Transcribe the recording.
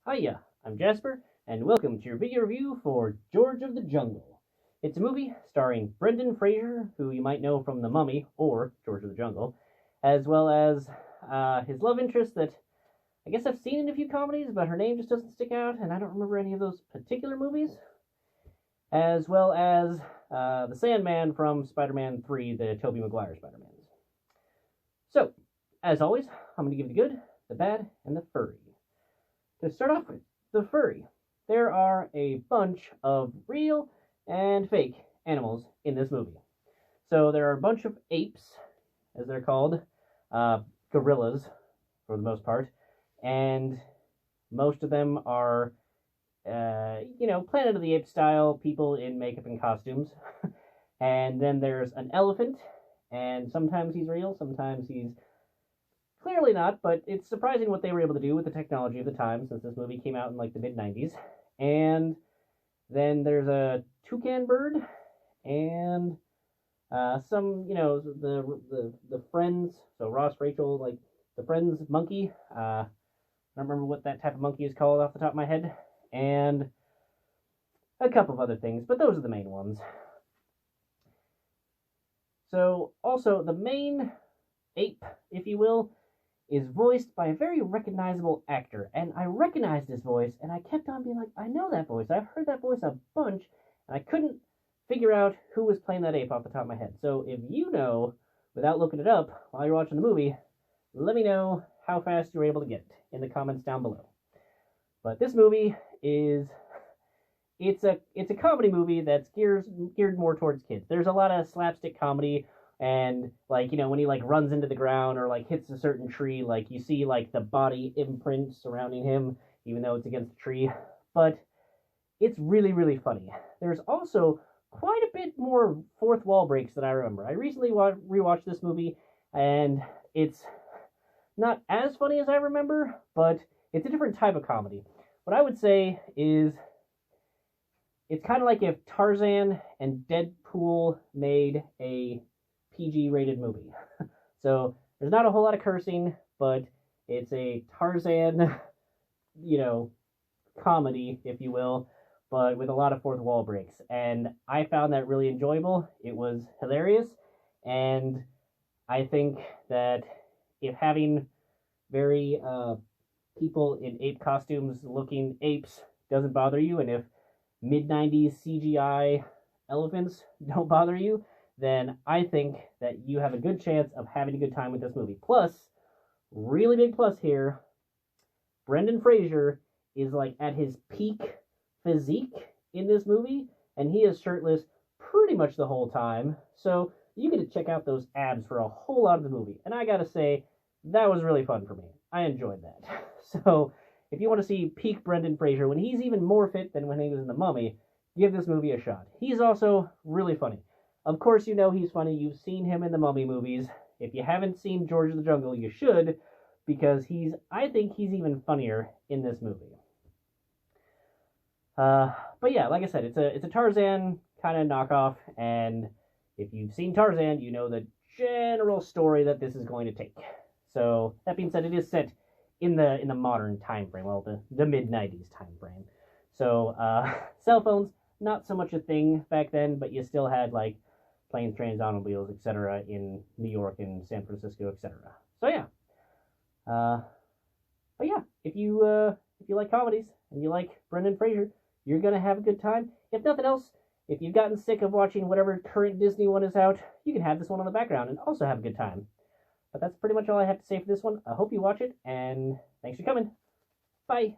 Hiya, I'm Jasper, and welcome to your video review for George of the Jungle. It's a movie starring Brendan Fraser, who you might know from The Mummy or George of the Jungle, as well as his love interest that I guess I've seen in a few comedies, but her name just doesn't stick out, and I don't remember any of those particular movies, as well as the Sandman from Spider-Man 3, the Tobey Maguire Spider-Mans. So, as always, I'm going to give the good, the bad, and the furry. To start off with, the furry. There are a bunch of real and fake animals in this movie. So there are a bunch of apes, as they're called, gorillas for the most part, and most of them are, Planet of the Apes style people in makeup and costumes. And then there's an elephant, and sometimes he's real, sometimes he's clearly not, but it's surprising what they were able to do with the technology of the time, since this movie came out in like the mid-90s. And then there's a toucan bird, and some, the friends. So Ross, Rachel, like the friends monkey. I don't remember what that type of monkey is called off the top of my head, and a couple of other things, but those are the main ones. So also the main ape, if you will, is voiced by a very recognizable actor. And I recognized his voice, and I kept on being like, I know that voice. I've heard that voice a bunch, and I couldn't figure out who was playing that ape off the top of my head. So if you know, without looking it up while you're watching the movie, let me know how fast you were able to get it in the comments down below. But this movie is... It's a comedy movie that's geared more towards kids. There's a lot of slapstick comedy, and when he runs into the ground or hits a certain tree, you see the body imprint surrounding him, even though it's against a tree. But it's really, really funny. There's also quite a bit more fourth wall breaks than I remember. I recently rewatched this movie, and it's not as funny as I remember, but it's a different type of comedy. What I would say is, it's kind of like if Tarzan and Deadpool made a PG-rated movie. So there's not a whole lot of cursing, but it's a Tarzan, comedy, if you will, but with a lot of fourth wall breaks. And I found that really enjoyable. It was hilarious, and I think that if having very people in ape costumes looking apes doesn't bother you, and if mid-90s CGI elephants don't bother you, then I think that you have a good chance of having a good time with this movie. Plus, really big plus here, Brendan Fraser is at his peak physique in this movie, and he is shirtless pretty much the whole time. So you get to check out those abs for a whole lot of the movie. And I gotta say, that was really fun for me. I enjoyed that. So if you want to see peak Brendan Fraser when he's even more fit than when he was in The Mummy, give this movie a shot. He's also really funny. Of course you know he's funny. You've seen him in the Mummy movies. If you haven't seen George of the Jungle, you should, because I think he's even funnier in this movie. But yeah, like I said, it's a Tarzan kind of knockoff, and if you've seen Tarzan, you know the general story that this is going to take. So that being said, it is set in the modern time frame, well, the mid-90s time frame. So cell phones, not so much a thing back then, but you still had planes, trains, automobiles, etc. in New York and San Francisco, etc. So yeah. But yeah, if you like comedies and you like Brendan Fraser, you're gonna have a good time. If nothing else, if you've gotten sick of watching whatever current Disney one is out, you can have this one on the background and also have a good time. But that's pretty much all I have to say for this one. I hope you watch it, and thanks for coming. Bye.